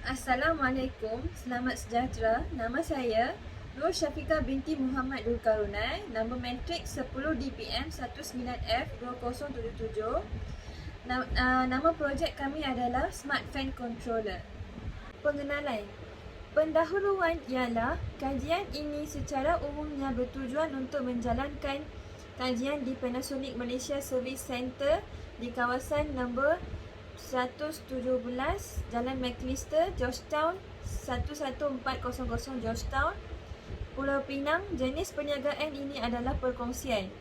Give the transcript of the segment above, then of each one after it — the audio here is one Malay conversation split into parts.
Assalamualaikum, selamat sejahtera. Nama saya Nur Syafiqah binti Muhammad Dulkarunai. Nombor matrik 10 DPM 19F2077. Nama projek kami adalah Smart Fan Controller. Pengenalan. Pendahuluan ialah kajian ini secara umumnya bertujuan untuk menjalankan kajian di Panasonic Malaysia Service Centre di kawasan nombor 117 Jalan Maclister, Georgetown 11400 Georgetown, Pulau Pinang. Jenis perniagaan ini adalah perkongsian.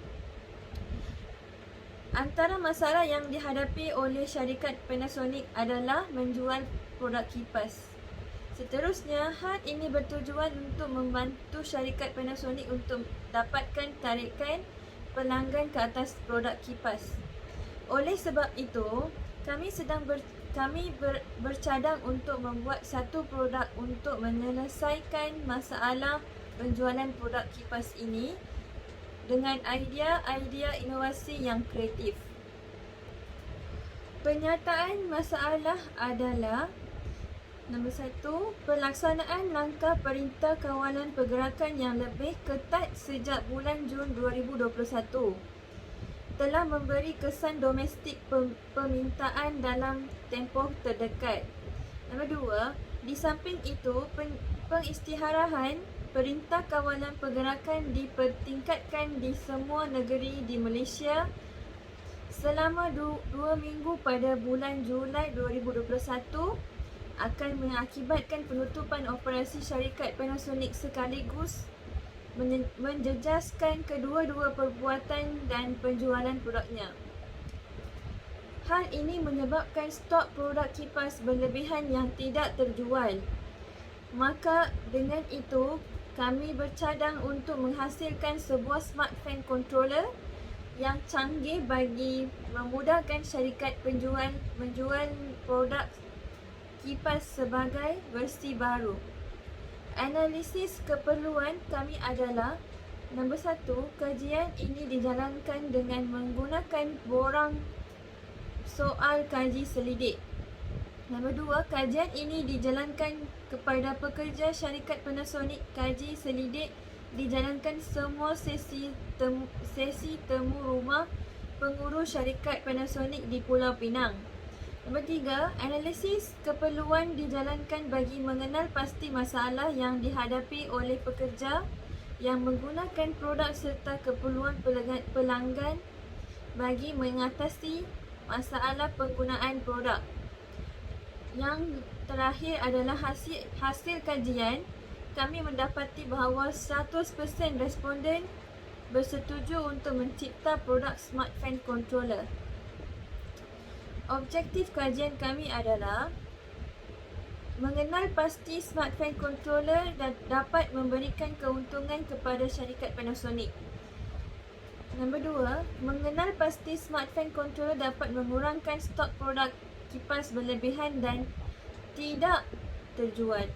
Antara masalah yang dihadapi oleh syarikat Panasonic adalah menjual produk kipas. Seterusnya, hal ini bertujuan untuk membantu syarikat Panasonic untuk dapatkan tarikan pelanggan ke atas produk kipas. Oleh sebab itu, kami bercadang untuk membuat satu produk untuk menyelesaikan masalah penjualan produk kipas ini dengan idea-idea inovasi yang kreatif. Penyataan masalah adalah: nombor 1, pelaksanaan langkah Perintah Kawalan Pergerakan yang lebih ketat sejak bulan Jun 2021 telah memberi kesan domestik permintaan dalam tempoh terdekat. Nombor 2, di samping itu, pengisytiharan Perintah Kawalan Pergerakan dipertingkatkan di semua negeri di Malaysia selama 2 minggu pada bulan Julai 2021 akan mengakibatkan penutupan operasi syarikat Panasonic sekaligus menjejaskan kedua-dua perbuatan dan penjualan produknya. Hal ini menyebabkan stok produk kipas berlebihan yang tidak terjual. Maka dengan itu, kami bercadang untuk menghasilkan sebuah smart fan controller yang canggih bagi memudahkan syarikat penjual menjual produk kipas sebagai versi baru. Analisis keperluan kami adalah: nombor 1, kajian ini dijalankan dengan menggunakan borang soal kaji selidik. Nombor 2, kajian ini dijalankan kepada pekerja syarikat Panasonic. Kaji selidik dijalankan semua sesi temu rumah pengurus syarikat Panasonic di Pulau Pinang. Nombor 3, analisis keperluan dijalankan bagi mengenal pasti masalah yang dihadapi oleh pekerja yang menggunakan produk serta keperluan pelanggan bagi mengatasi masalah penggunaan produk. Yang terakhir adalah hasil kajian. Kami mendapati bahawa 100% responden bersetuju untuk mencipta produk Smart Fan Controller. Objektif kajian kami adalah mengenal pasti Smart Fan Controller dan dapat memberikan keuntungan kepada syarikat Panasonic. Nombor 2, mengenal pasti Smart Fan Controller dapat mengurangkan stok produk kipas berlebihan dan tidak terjual.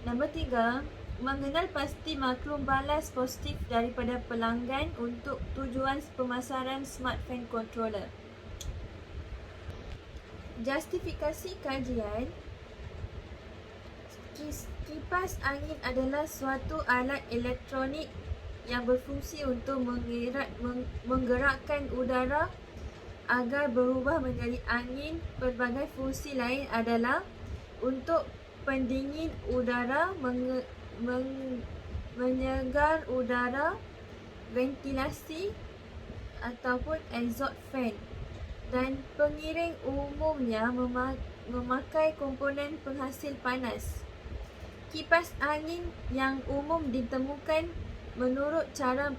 Nombor 3, mengenal pasti maklum balas positif daripada pelanggan untuk tujuan pemasaran Smart Fan Controller. Justifikasi kajian. Kipas angin adalah suatu alat elektronik yang berfungsi untuk menggerakkan udara agar berubah menjadi angin. Pelbagai fungsi lain adalah untuk pendingin udara, menyegar udara, ventilasi ataupun exhaust fan. Dan pengiring umumnya memakai komponen penghasil panas. Kipas angin yang umum ditemukan menurut cara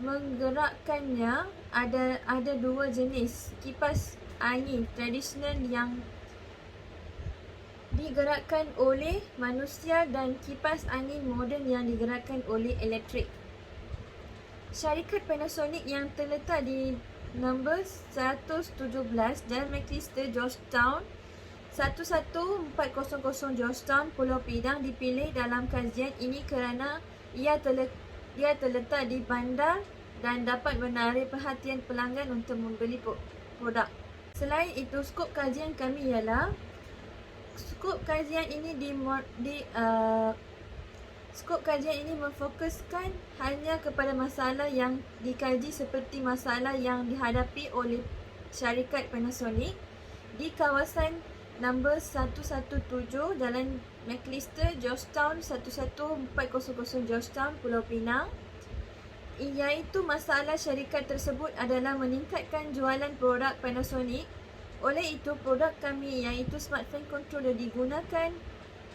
menggerakkannya ada dua jenis: kipas angin tradisional yang digerakkan oleh manusia dan kipas angin moden yang digerakkan oleh elektrik. Syarikat Panasonic yang terletak di nombor 117 Jalan Maclister, Georgetown 11400 Georgetown, Pulau Pinang dipilih dalam kajian ini kerana ia terletak di bandar dan dapat menarik perhatian pelanggan untuk membeli produk. Selain itu, skop kajian kami ialah skop kajian ini skop kajian ini memfokuskan hanya kepada masalah yang dikaji seperti masalah yang dihadapi oleh syarikat Panasonic di kawasan nombor 117 Jalan McAllister, Georgetown 11400 Georgetown, Pulau Pinang, iaitu masalah syarikat tersebut adalah meningkatkan jualan produk Panasonic. Oleh itu, produk kami iaitu smartphone controller digunakan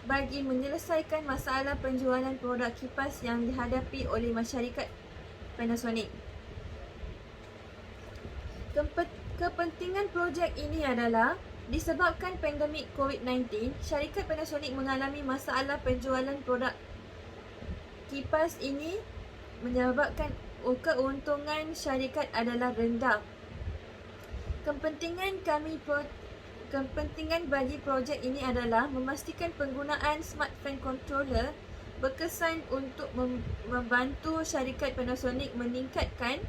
bagi menyelesaikan masalah penjualan produk kipas yang dihadapi oleh masyarakat Panasonic. Kepentingan projek ini adalah disebabkan pandemik COVID-19, syarikat Panasonic mengalami masalah penjualan produk kipas ini menyebabkan keuntungan syarikat adalah rendah. Kepentingan bagi projek ini adalah memastikan penggunaan smartphone controller berkesan untuk membantu syarikat Panasonic meningkatkan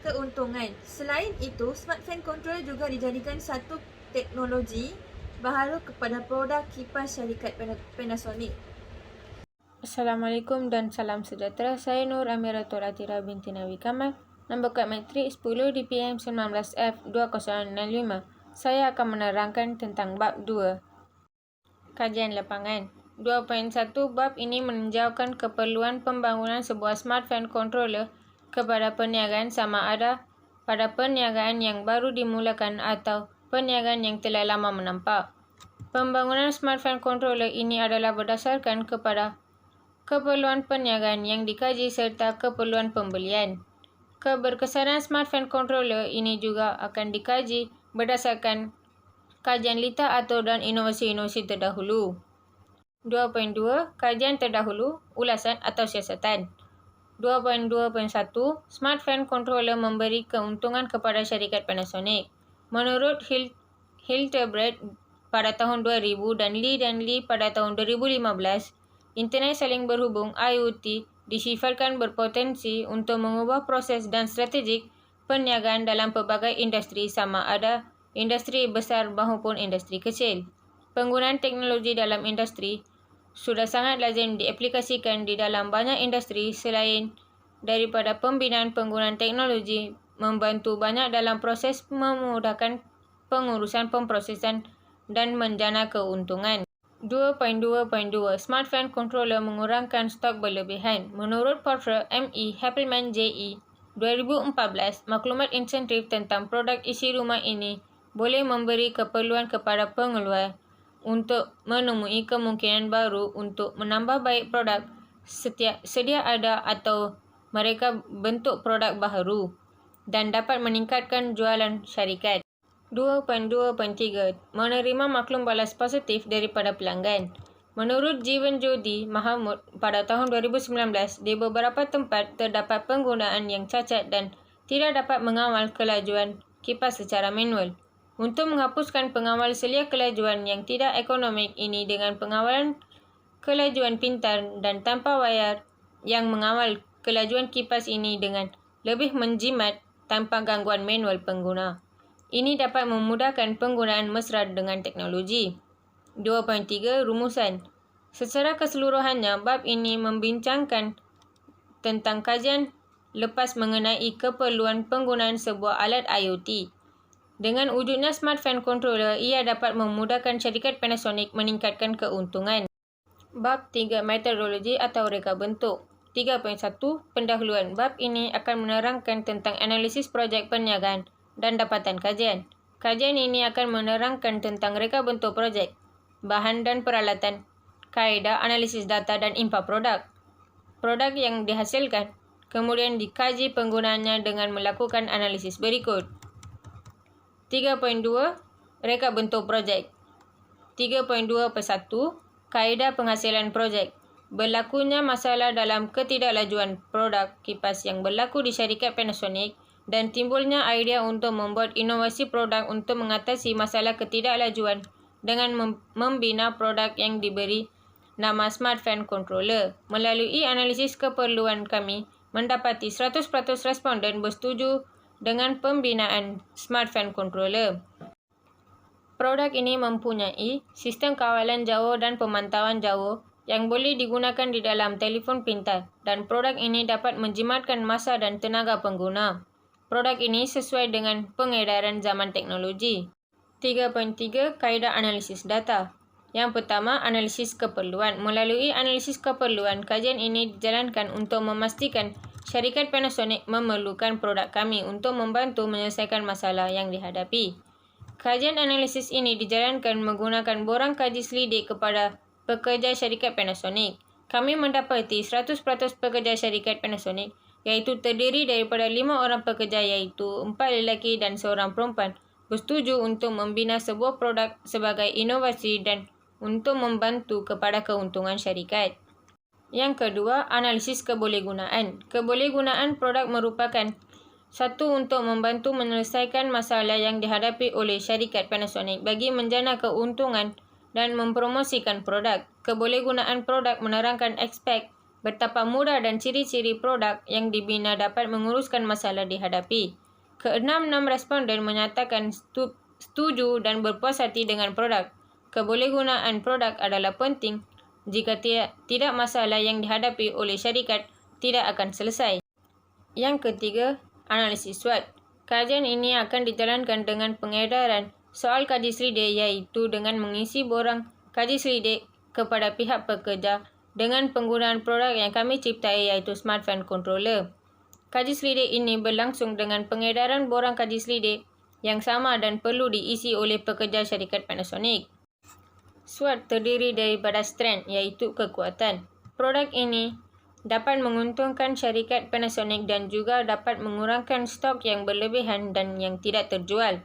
keuntungan. Selain itu, smartphone controller juga dijadikan satu teknologi baharu kepada produk kipas syarikat Panasonic. Assalamualaikum dan salam sejahtera. Saya Nur Amiratul Atira binti Nawi Kamal. Nombor kad matrik 10 DPM 19F 2065. Saya akan menerangkan tentang bab 2. Kajian lapangan. 2.1 bab ini meninjaukan keperluan pembangunan sebuah smartphone controller kepada perniagaan sama ada pada perniagaan yang baru dimulakan atau perniagaan yang telah lama menampak. Pembangunan smartphone controller ini adalah berdasarkan kepada keperluan perniagaan yang dikaji serta keperluan pembelian. Keberkesanan smartphone controller ini juga akan dikaji berdasarkan kajian lita atau dan inovasi-inovasi terdahulu. 2.2 Kajian terdahulu, ulasan atau siasatan. 2.2.1 Smartphone controller memberi keuntungan kepada syarikat Panasonic. Menurut Hildebrand pada tahun 2000 dan Lee pada tahun 2015, Internet saling berhubung IoT disifatkan berpotensi untuk mengubah proses dan strategik perniagaan dalam pelbagai industri sama ada industri besar maupun industri kecil. Penggunaan teknologi dalam industri sudah sangat lazim diaplikasikan di dalam banyak industri selain daripada pembinaan penggunaan teknologi membantu banyak dalam proses memudahkan pengurusan pemprosesan dan menjana keuntungan. 2.2.2 Smartphone controller mengurangkan stok berlebihan. Menurut portfolio M.E. Happelman J.E. 2014, maklumat insentif tentang produk isi rumah ini boleh memberi keperluan kepada pengeluar untuk menemui kemungkinan baru untuk menambah baik produk sedia ada atau mereka bentuk produk baharu dan dapat meningkatkan jualan syarikat. 2.2.3 Menerima maklum balas positif daripada pelanggan. Menurut Jiwan Jodi Mahamud pada tahun 2019, di beberapa tempat terdapat penggunaan yang cacat dan tidak dapat mengawal kelajuan kipas secara manual. Untuk menghapuskan pengawal selia kelajuan yang tidak ekonomik ini dengan pengawalan kelajuan pintar dan tanpa wayar yang mengawal kelajuan kipas ini dengan lebih menjimat tanpa gangguan manual pengguna. Ini dapat memudahkan penggunaan mesra dengan teknologi. 2.3 Rumusan. Secara keseluruhannya, bab ini membincangkan tentang kajian lepas mengenai keperluan penggunaan sebuah alat IoT. Dengan wujudnya smartphone controller, ia dapat memudahkan syarikat Panasonic meningkatkan keuntungan. Bab 3 Metodologi atau reka bentuk. 3.1 Pendahuluan. Bab ini akan menerangkan tentang analisis projek perniagaan dan dapatan kajian. Kajian ini akan menerangkan tentang reka bentuk projek, bahan dan peralatan, kaedah analisis data dan impak produk. Produk yang dihasilkan, kemudian dikaji penggunaannya dengan melakukan analisis berikut. 3.2 Reka bentuk projek. 3.2.1 Kaedah penghasilan projek. Berlakunya masalah dalam ketidaklajuan produk kipas yang berlaku di syarikat Panasonic dan timbulnya idea untuk membuat inovasi produk untuk mengatasi masalah ketidaklajuan dengan membina produk yang diberi nama smartphone controller. Melalui analisis keperluan kami, mendapati 100% responden bersetuju dengan pembinaan smartphone controller. Produk ini mempunyai sistem kawalan jauh dan pemantauan jauh yang boleh digunakan di dalam telefon pintar dan produk ini dapat menjimatkan masa dan tenaga pengguna. Produk ini sesuai dengan pengedaran zaman teknologi. 3.3 Kaedah analisis data. Yang pertama, analisis keperluan. Melalui analisis keperluan, kajian ini dijalankan untuk memastikan syarikat Panasonic memerlukan produk kami untuk membantu menyelesaikan masalah yang dihadapi. Kajian analisis ini dijalankan menggunakan borang kaji selidik kepada pekerja syarikat Panasonic. Kami mendapati 100% pekerja syarikat Panasonic, iaitu terdiri daripada 5 orang pekerja iaitu 4 lelaki dan 1 perempuan, bersetuju untuk membina sebuah produk sebagai inovasi dan untuk membantu kepada keuntungan syarikat. Yang kedua, analisis kebolehgunaan. Kebolehgunaan produk merupakan satu untuk membantu menyelesaikan masalah yang dihadapi oleh syarikat Panasonic bagi menjana keuntungan dan mempromosikan produk. Kebolehgunaan produk menerangkan aspek betapa mudah dan ciri-ciri produk yang dibina dapat menguruskan masalah dihadapi. Ke-6 responden menyatakan setuju dan berpuas hati dengan produk. Kebolehgunaan produk adalah penting. Jika tidak masalah yang dihadapi oleh syarikat tidak akan selesai. Yang ketiga, analisis SWOT. Kajian ini akan dijalankan dengan pengedaran soal kaji selidik iaitu dengan mengisi borang kaji selidik kepada pihak pekerja dengan penggunaan produk yang kami ciptai iaitu Smart Fan Controller. Kaji selidik ini berlangsung dengan pengedaran borang kaji selidik yang sama dan perlu diisi oleh pekerja syarikat Panasonic. SWOT terdiri daripada strength iaitu kekuatan. Produk ini dapat menguntungkan syarikat Panasonic dan juga dapat mengurangkan stok yang berlebihan dan yang tidak terjual.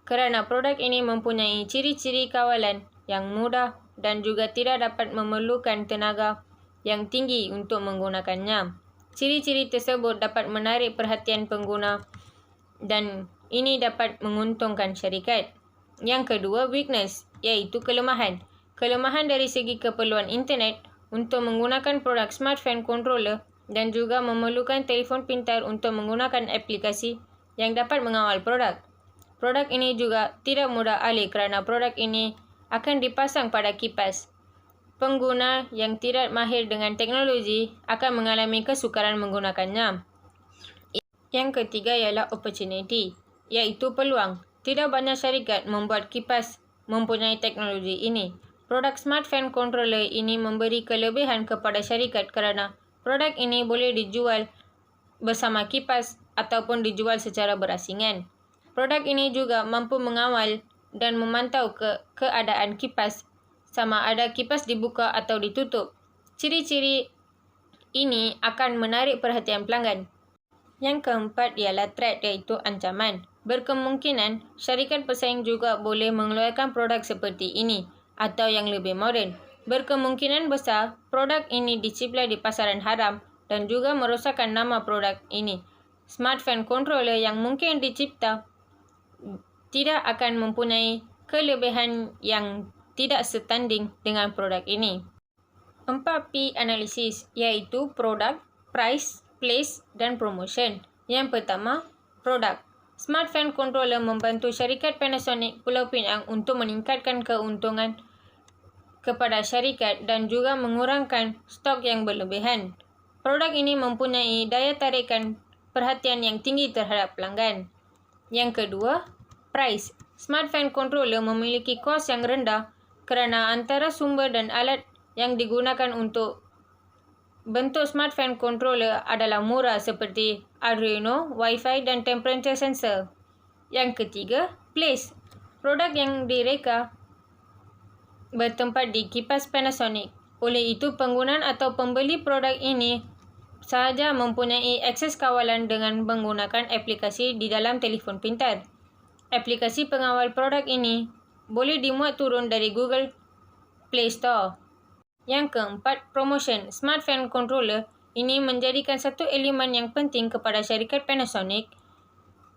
Kerana produk ini mempunyai ciri-ciri kawalan yang mudah dan juga tidak dapat memerlukan tenaga yang tinggi untuk menggunakannya. Ciri-ciri tersebut dapat menarik perhatian pengguna dan ini dapat menguntungkan syarikat. Yang kedua, weakness, iaitu kelemahan. Kelemahan dari segi keperluan internet untuk menggunakan produk Smart Fan Controller dan juga memerlukan telefon pintar untuk menggunakan aplikasi yang dapat mengawal produk. Produk ini juga tidak mudah alih kerana produk ini akan dipasang pada kipas. Pengguna yang tidak mahir dengan teknologi akan mengalami kesukaran menggunakannya. Yang ketiga ialah opportunity, iaitu peluang. Tidak banyak syarikat membuat kipas mempunyai teknologi ini. Produk Smart Fan Controller ini memberi kelebihan kepada syarikat kerana produk ini boleh dijual bersama kipas ataupun dijual secara berasingan. Produk ini juga mampu mengawal dan memantau keadaan kipas sama ada kipas dibuka atau ditutup. Ciri-ciri ini akan menarik perhatian pelanggan. Yang keempat ialah threat iaitu ancaman. Berkemungkinan syarikat pesaing juga boleh mengeluarkan produk seperti ini atau yang lebih moden. Berkemungkinan besar produk ini dicipta di pasaran haram dan juga merosakkan nama produk ini. Smart Fan Controller yang mungkin dicipta tidak akan mempunyai kelebihan yang tidak setanding dengan produk ini. 4P analisis iaitu produk, price, place dan promotion. Yang pertama, produk. Smart Fan Controller membantu syarikat Panasonic Pulau Pinang untuk meningkatkan keuntungan kepada syarikat dan juga mengurangkan stok yang berlebihan. Produk ini mempunyai daya tarikan perhatian yang tinggi terhadap pelanggan. Yang kedua, price. Smart Fan Controller memiliki kos yang rendah kerana antara sumber dan alat yang digunakan untuk bentuk Smart Fan Controller adalah murah seperti Arduino, Wi-Fi dan temperature sensor. Yang ketiga, place. Produk yang direka bertempat di kipas Panasonic. Oleh itu, penggunaan atau pembeli produk ini sahaja mempunyai akses kawalan dengan menggunakan aplikasi di dalam telefon pintar. Aplikasi pengawal produk ini boleh dimuat turun dari Google Play Store. Yang keempat, promotion. Smart Fan Controller ini menjadikan satu elemen yang penting kepada syarikat Panasonic.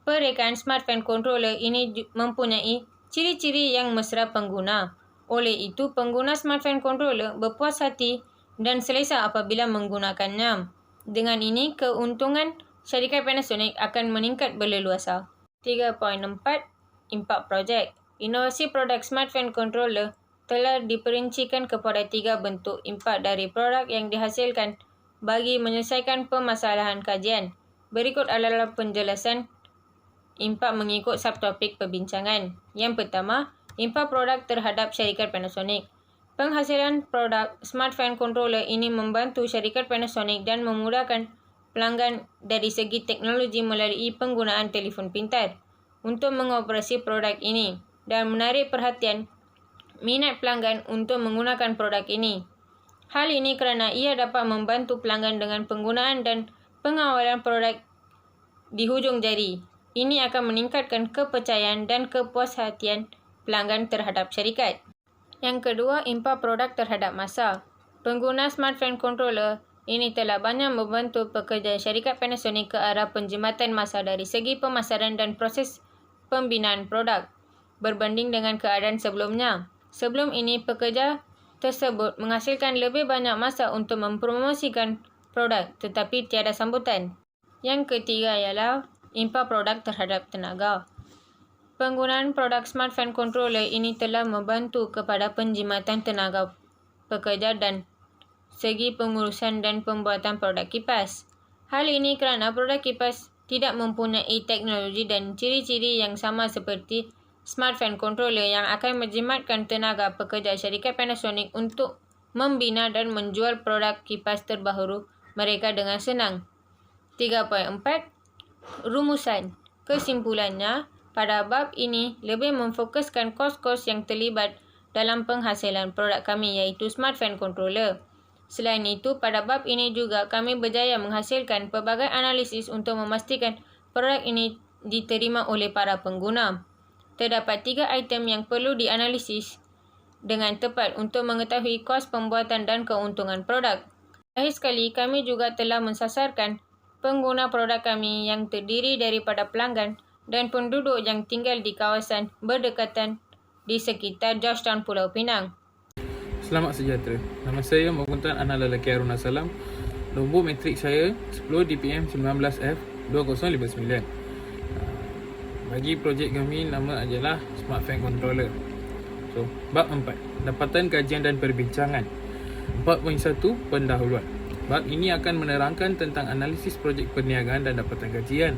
Perekaan Smart Fan Controller ini mempunyai ciri-ciri yang mesra pengguna. Oleh itu, pengguna Smart Fan Controller berpuas hati dan selesa apabila menggunakannya. Dengan ini, keuntungan syarikat Panasonic akan meningkat berleluasa. 3.4 Impact Project. Inovasi produk Smart Fan Controller telah diperincikan kepada 3 bentuk impak dari produk yang dihasilkan bagi menyelesaikan permasalahan kajian. Berikut adalah penjelasan impak mengikut subtopik perbincangan. Yang pertama, impak produk terhadap syarikat Panasonic. Penghasilan produk Smart Fan Controller ini membantu syarikat Panasonic dan memudahkan pelanggan dari segi teknologi melalui penggunaan telefon pintar untuk mengoperasi produk ini dan menarik perhatian minat pelanggan untuk menggunakan produk ini. Hal ini kerana ia dapat membantu pelanggan dengan penggunaan dan pengawalan produk di hujung jari. Ini akan meningkatkan kepercayaan dan kepuashatian pelanggan terhadap syarikat. Yang kedua, impak produk terhadap masa. Pengguna Smart Fan Controller ini telah banyak membantu pekerja syarikat Panasonic ke arah penjimatan masa dari segi pemasaran dan proses pembinaan produk berbanding dengan keadaan sebelumnya. Sebelum ini, pekerja tersebut menghasilkan lebih banyak masa untuk mempromosikan produk tetapi tiada sambutan. Yang ketiga ialah impak produk terhadap tenaga. Penggunaan produk Smart Fan Controller ini telah membantu kepada penjimatan tenaga pekerja dan segi pengurusan dan pembuatan produk kipas. Hal ini kerana produk kipas tidak mempunyai teknologi dan ciri-ciri yang sama seperti Smart Fan Controller yang akan menjimatkan tenaga pekerja syarikat Panasonic untuk membina dan menjual produk kipas terbaru mereka dengan senang. 3.4. Rumusan. Kesimpulannya, pada bab ini lebih memfokuskan kos-kos yang terlibat dalam penghasilan produk kami iaitu Smart Fan Controller. Selain itu, pada bab ini juga kami berjaya menghasilkan pelbagai analisis untuk memastikan produk ini diterima oleh para pengguna. Terdapat 3 item yang perlu dianalisis dengan tepat untuk mengetahui kos pembuatan dan keuntungan produk. Akhir sekali, kami juga telah mensasarkan pengguna produk kami yang terdiri daripada pelanggan dan penduduk yang tinggal di kawasan berdekatan di sekitar Georgetown, Pulau Pinang. Selamat sejahtera. Nama saya Muhammad Anal Lelaki Haruna Salam. Nombor matrik saya 10 DPM 19F 2059. Bagi projek kami, nama adalah Smart Fan Controller. So, bab 4, dapatan kajian dan perbincangan. 4.1, pendahuluan. Bab ini akan menerangkan tentang analisis projek perniagaan dan dapatan kajian.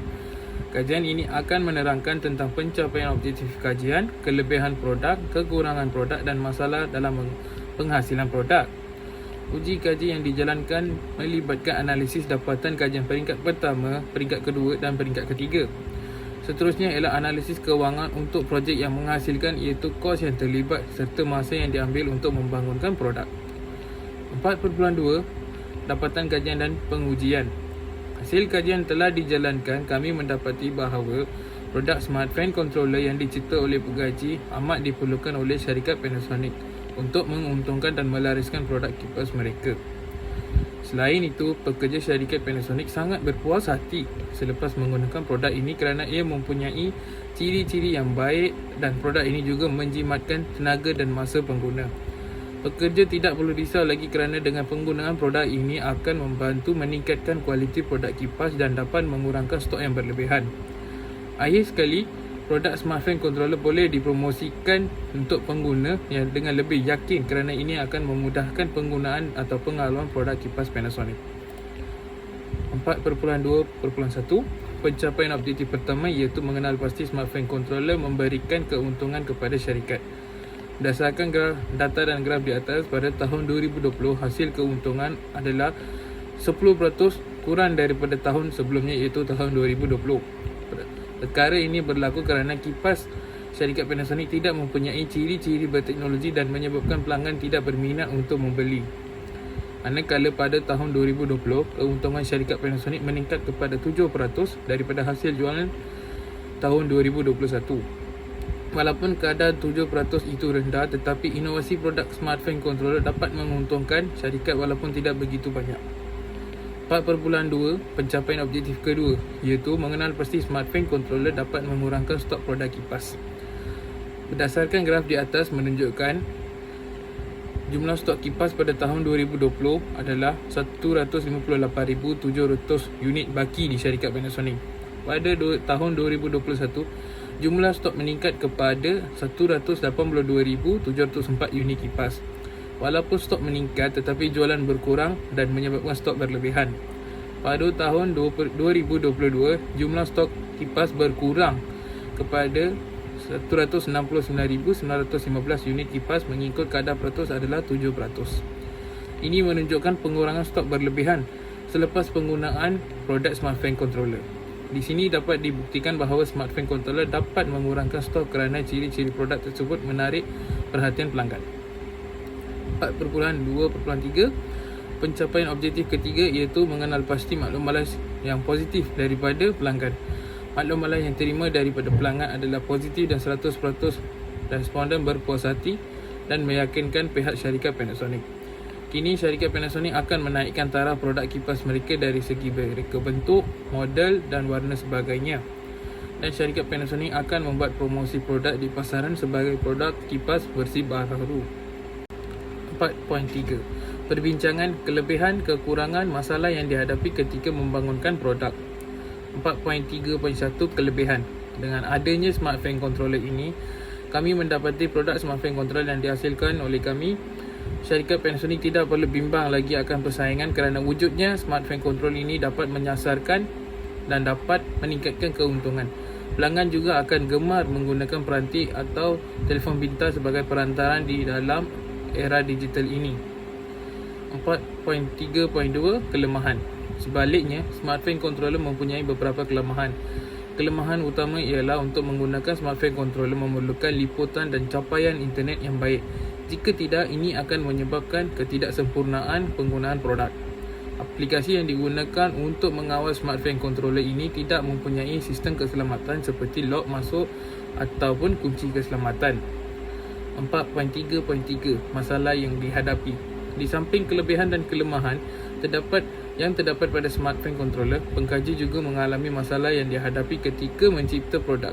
Kajian ini akan menerangkan tentang pencapaian objektif kajian, kelebihan produk, kekurangan produk dan masalah dalam penghasilan produk. Uji kaji yang dijalankan melibatkan analisis dapatan kajian peringkat pertama, peringkat kedua dan peringkat ketiga. Seterusnya ialah analisis kewangan untuk projek yang menghasilkan iaitu kos yang terlibat serta masa yang diambil untuk membangunkan produk. 4.2 Dapatan kajian dan pengujian. Hasil kajian telah dijalankan, kami mendapati bahawa produk Smart Fan Controller yang dicipta oleh pegaji amat diperlukan oleh syarikat Panasonic untuk menguntungkan dan melariskan produk kipas mereka. Selain itu, pekerja syarikat Panasonic sangat berpuas hati selepas menggunakan produk ini kerana ia mempunyai ciri-ciri yang baik dan produk ini juga menjimatkan tenaga dan masa pengguna. Pekerja tidak perlu risau lagi kerana dengan penggunaan produk ini akan membantu meningkatkan kualiti produk kipas dan dapat mengurangkan stok yang berlebihan. Akhir sekali, produk Smart Fan Controller boleh dipromosikan untuk pengguna yang dengan lebih yakin kerana ini akan memudahkan penggunaan atau pengaluan produk kipas Panasonic. 4.2.1 Pencapaian objektif pertama iaitu mengenal pasti Smart Fan Controller memberikan keuntungan kepada syarikat. Berdasarkan data dan graf di atas, pada tahun 2020 hasil keuntungan adalah 10% kurang daripada tahun sebelumnya iaitu tahun 2020. Perkara ini berlaku kerana kipas syarikat Panasonic tidak mempunyai ciri-ciri berteknologi dan menyebabkan pelanggan tidak berminat untuk membeli. Manakala pada tahun 2020, keuntungan syarikat Panasonic meningkat kepada 7% daripada hasil jualan tahun 2021. Walaupun kadar 7% itu rendah, tetapi inovasi produk Smart Fan Controller dapat menguntungkan syarikat walaupun tidak begitu banyak. 4.2 Pencapaian objektif kedua iaitu mengenal pasti Smart Fan Controller dapat mengurangkan stok produk kipas. Berdasarkan graf di atas menunjukkan jumlah stok kipas pada tahun 2020 adalah 158,700 unit baki di syarikat Panasonic. Pada tahun 2021, Jumlah stok meningkat kepada 182,704 unit kipas. Walaupun stok meningkat tetapi jualan berkurang dan menyebabkan stok berlebihan. Pada tahun 2022, jumlah stok kipas berkurang kepada 169,915 unit kipas mengikut kadar peratus adalah 7%. Ini menunjukkan pengurangan stok berlebihan selepas penggunaan produk Smart Fan Controller. Di sini dapat dibuktikan bahawa Smart Fan Controller dapat mengurangkan stok kerana ciri-ciri produk tersebut menarik perhatian pelanggan. 4.2.3 Pencapaian objektif ketiga iaitu mengenal pasti maklum balas yang positif daripada pelanggan. Maklum balas yang terima daripada pelanggan adalah positif dan 100% responden berpuas hati dan meyakinkan pihak syarikat Panasonic. Kini syarikat Panasonic akan menaikkan taraf produk kipas mereka dari segi mereka bentuk, model dan warna sebagainya. Dan syarikat Panasonic akan membuat promosi produk di pasaran sebagai produk kipas versi baru. 4.3 Perbincangan kelebihan, kekurangan, masalah yang dihadapi ketika membangunkan produk. 4.3.1 Kelebihan. Dengan adanya Smart Fan Controller ini, kami mendapati produk Smart Fan Controller yang dihasilkan oleh kami. Syarikat Panasonic tidak perlu bimbang lagi akan persaingan kerana wujudnya Smart Fan Controller ini dapat menyasarkan dan dapat meningkatkan keuntungan. Pelanggan juga akan gemar menggunakan peranti atau telefon pintar sebagai perantaran di dalam era digital ini. 4.3.2 Kelemahan. Sebaliknya, Smart Fan Controller mempunyai beberapa kelemahan. Kelemahan utama ialah untuk menggunakan Smart Fan Controller memerlukan liputan dan capaian internet yang baik. Jika tidak, ini akan menyebabkan ketidaksempurnaan penggunaan produk. Aplikasi yang digunakan untuk mengawal Smart Fan Controller ini tidak mempunyai sistem keselamatan seperti lock masuk ataupun kunci keselamatan. 4.3.3 Masalah yang dihadapi. Di samping kelebihan dan kelemahan terdapat pada Smart Fan Controller, pengkaji juga mengalami masalah yang dihadapi ketika mencipta produk.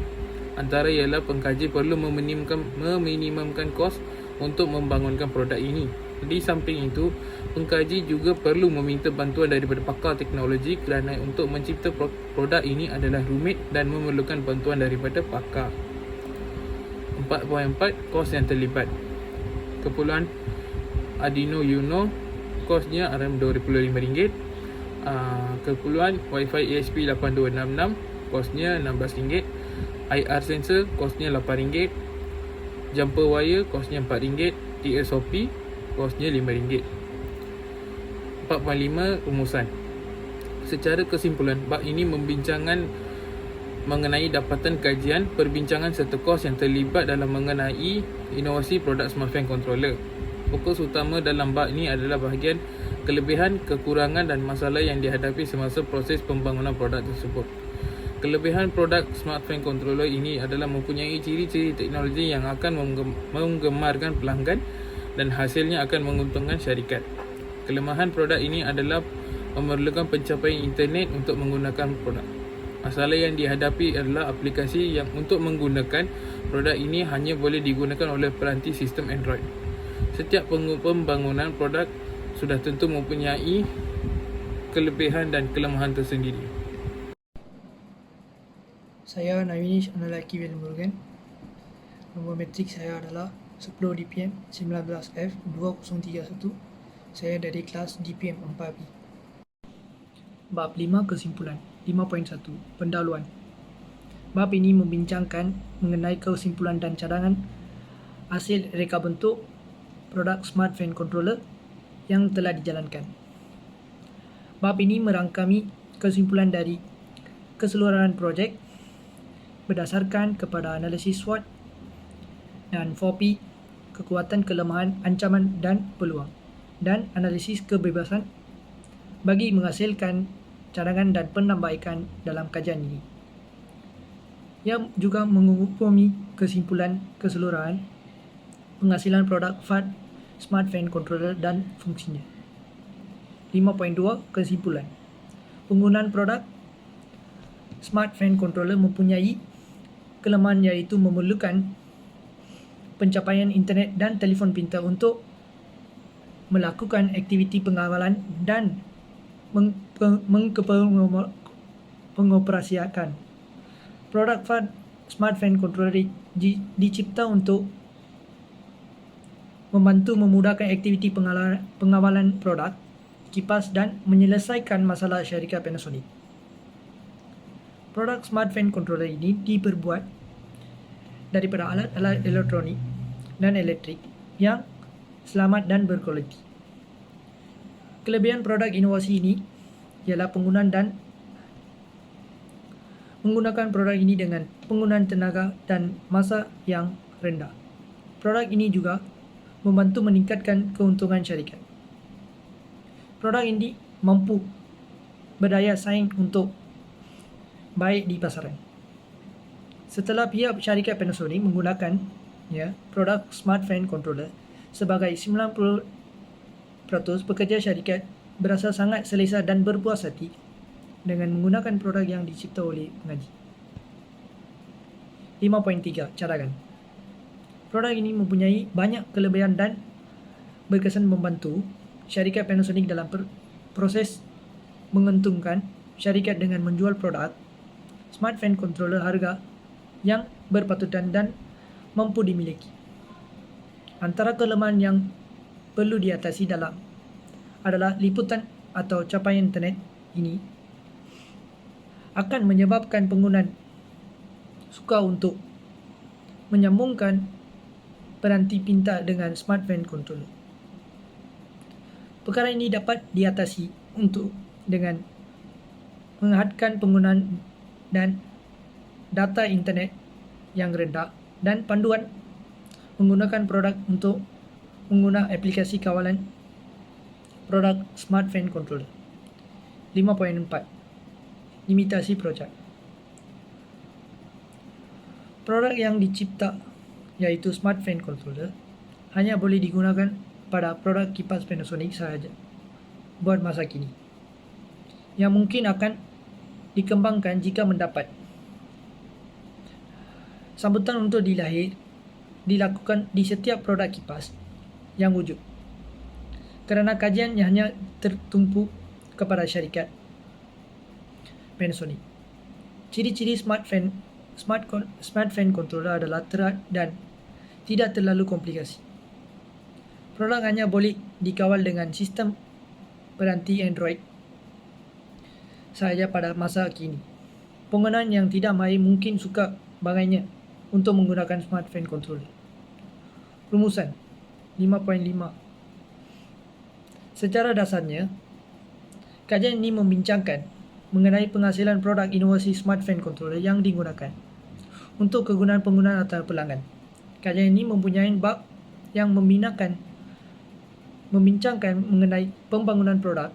Antara ialah pengkaji perlu meminimumkan kos untuk membangunkan produk ini. Di samping itu, pengkaji juga perlu meminta bantuan daripada pakar teknologi kerana untuk mencipta produk ini adalah rumit dan memerlukan bantuan daripada pakar. 4.4 Kos yang terlibat. Keperluan Arduino Uno, kosnya RM25. Keperluan Wi-Fi ESP8266, kosnya RM16. IR sensor, kosnya RM8. Jumper wire, kosnya RM4. TSOP, kosnya RM5. 4.5 Rumusan. Secara kesimpulan, bab ini membincangkan mengenai dapatan kajian, perbincangan serta kos yang terlibat dalam mengenai inovasi produk Smart Fan Controller. Fokus utama dalam bab ini adalah bahagian kelebihan, kekurangan dan masalah yang dihadapi semasa proses pembangunan produk tersebut. Kelebihan produk Smart Fan Controller ini adalah mempunyai ciri-ciri teknologi yang akan menggemarkan pelanggan dan hasilnya akan menguntungkan syarikat. Kelemahan produk ini adalah memerlukan pencapaian internet untuk menggunakan produk. Masalah yang dihadapi adalah aplikasi yang untuk menggunakan produk ini hanya boleh digunakan oleh peranti sistem Android. Setiap pembangunan produk sudah tentu mempunyai kelebihan dan kelemahan tersendiri. Saya Nawinish Analaki Wilmurgan. Nombor metrik saya adalah 10 DPM 19F 2031. Saya dari kelas DPM 4B. Bab 5 kesimpulan. 5.1 Pendahuluan. Bab ini membincangkan mengenai kesimpulan dan cadangan hasil reka bentuk produk Smart Fan Controller yang telah dijalankan. Bab ini merangkami kesimpulan dari keseluruhan projek berdasarkan kepada analisis SWOT dan 4P, kekuatan, kelemahan, ancaman dan peluang, dan analisis kebebasan bagi menghasilkan cadangan dan penambahkan dalam kajian ini. Ia juga menghubungi kesimpulan keseluruhan penghasilan produk Smart Fan Controller dan fungsinya. 5.2 Kesimpulan. Penggunaan produk Smart Fan Controller mempunyai kelemahan iaitu memerlukan pencapaian internet dan telefon pintar untuk melakukan aktiviti pengawalan dan pengoperasian. Produk Smart Fan Controller dicipta untuk membantu memudahkan aktiviti pengawalan produk kipas dan menyelesaikan masalah syarikat Panasonic. Produk Smart Fan Controller ini diperbuat daripada alat-alat elektronik dan elektrik yang selamat dan berkualiti. Kelebihan produk inovasi ini ialah menggunakan produk ini dengan penggunaan tenaga dan masa yang rendah. Produk ini juga membantu meningkatkan keuntungan syarikat. Produk ini mampu berdaya saing untuk baik di pasaran. Setelah pihak syarikat Panasonic menggunakan produk Smart Fan Controller, sebagai 90% pekerja syarikat berasa sangat selesa dan berpuas hati dengan menggunakan produk yang dicipta oleh pengaji. 5.3 cadangan. Produk ini mempunyai banyak kelebihan dan berkesan membantu syarikat Panasonic dalam proses menguntungkan syarikat dengan menjual produk Smart Fan Controller harga yang berpatutan dan mampu dimiliki. Antara kelemahan yang perlu diatasi adalah liputan atau capaian internet ini akan menyebabkan pengguna suka untuk menyambungkan peranti pintar dengan Smart Fan Controller. Perkara ini dapat diatasi dengan menghadkan penggunaan dan data internet yang rendah dan panduan menggunakan produk untuk mengguna aplikasi kawalan produk Smart Fan Controller. 5.4 limitasi projek. Produk yang dicipta yaitu Smart Fan Controller hanya boleh digunakan pada produk kipas Panasonic sahaja buat masa kini, yang mungkin akan dikembangkan jika mendapat sambutan untuk dilakukan di setiap produk kipas yang wujud, kerana kajian yang hanya tertumpu kepada syarikat Panasonic. Ciri-ciri Smart Fan Controller adalah terad dan tidak terlalu komplikasi. Produk hanya boleh dikawal dengan sistem peranti Android sahaja pada masa kini. Penggunaan yang tidak mahir mungkin suka bagainya untuk menggunakan Smart Fan Controller. Rumusan 5.5. Secara dasarnya, kajian ini membincangkan mengenai penghasilan produk inovasi Smart Fan Controller yang digunakan untuk kegunaan penggunaan atau pelanggan. Kajian ini mempunyai bab yang membincangkan mengenai pembangunan produk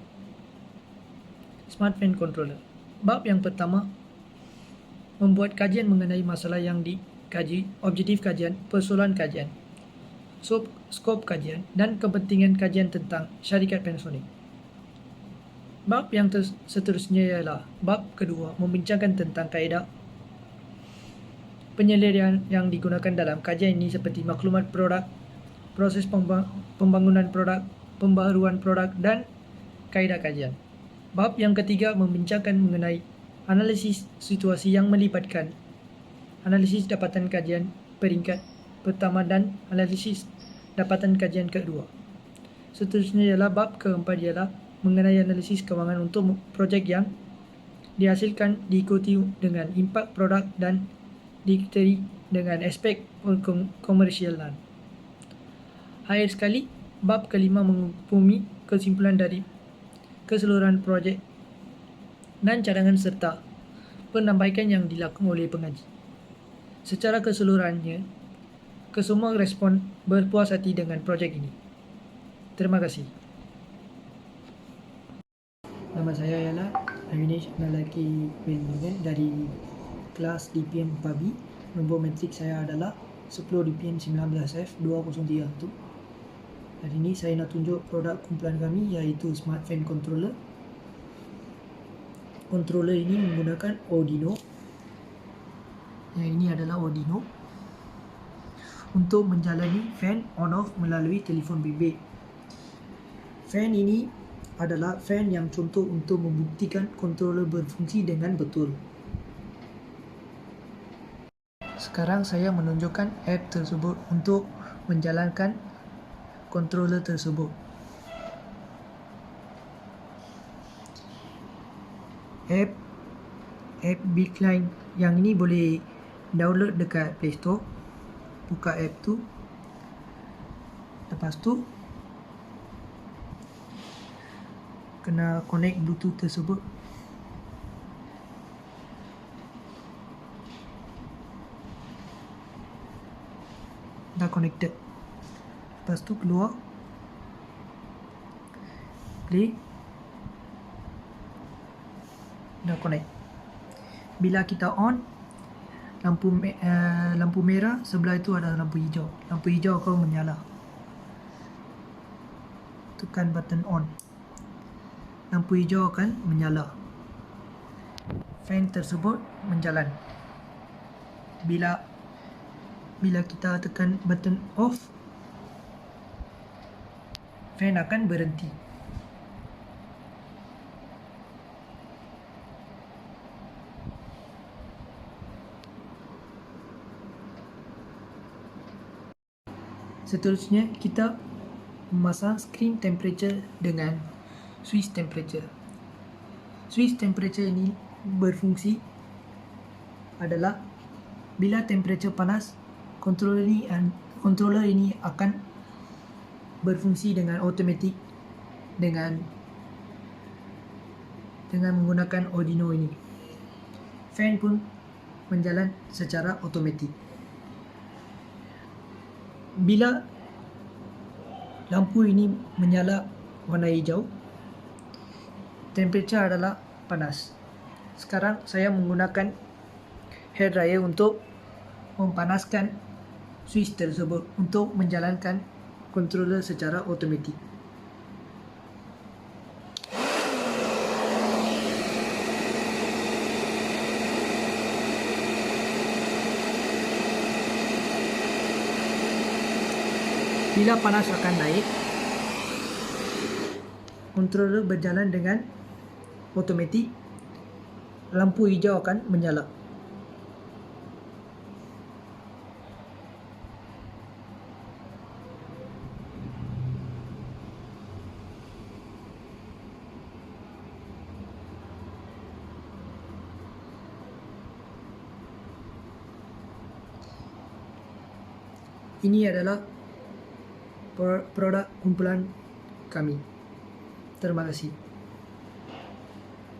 Smart Fan Controller. Bab yang pertama membuat kajian mengenai masalah yang dikaji, objektif kajian, persoalan kajian, skop kajian dan kepentingan kajian tentang syarikat Panasonic. Bab yang seterusnya ialah bab kedua, membincangkan tentang kaedah penyelesaian yang digunakan dalam kajian ini seperti maklumat produk, proses pembangunan produk, pembaharuan produk dan kaedah kajian. Bab yang ketiga membincangkan mengenai analisis situasi yang melibatkan analisis dapatan kajian peringkat pertama dan analisis dapatan kajian kedua. Seterusnya ialah bab keempat ialah mengenai analisis kewangan untuk projek yang dihasilkan diikuti dengan impak produk dan diikuti dengan aspek komersialan. Akhir sekali, bab kelima menghubungi kesimpulan dari keseluruhan projek dan cadangan serta penambahkan yang dilakukan oleh pengaji. Secara keseluruhannya, kesemua respon berpuas hati dengan projek ini. Terima kasih. Nama saya ialah Ayunish Analaki Wilmurgan dari kelas DPM PABI. Nombor metrik saya adalah 10 DPM 19F 2031. Hari ini saya nak tunjuk produk kumpulan kami iaitu Smart Fan Controller. Controller ini menggunakan Arduino. Yang ini adalah Arduino untuk menjalani fan on off melalui telefon bimbit. Fan ini adalah fan yang contoh untuk membuktikan controller berfungsi dengan betul. Sekarang saya menunjukkan app tersebut untuk menjalankan controller tersebut. App Beeline yang ini boleh download dekat Play Store. Buka app tu. Lepas tu kena connect Bluetooth tersebut. Dah connected. Lepas tu keluar, play, dah connect. Bila kita on, lampu merah, sebelah itu ada lampu hijau. Lampu hijau akan menyala. Tekan button on, lampu hijau akan menyala. Fan tersebut menjalan. Bila kita tekan button off, fan akan berhenti. Seterusnya, kita memasang screen temperature dengan switch temperature. Switch temperature ini berfungsi adalah bila temperature panas, controller ini akan berfungsi dengan automatik dengan menggunakan Arduino ini. Fan pun menjalan secara automatik. Bila lampu ini menyala warna hijau, temperature adalah panas. Sekarang saya menggunakan hair dryer untuk mempanaskan switch tersebut untuk menjalankan controller secara automatik. Bila panas akan naik, controller berjalan dengan automatik, lampu hijau akan menyala. Ini adalah produk kumpulan kami. Terima kasih.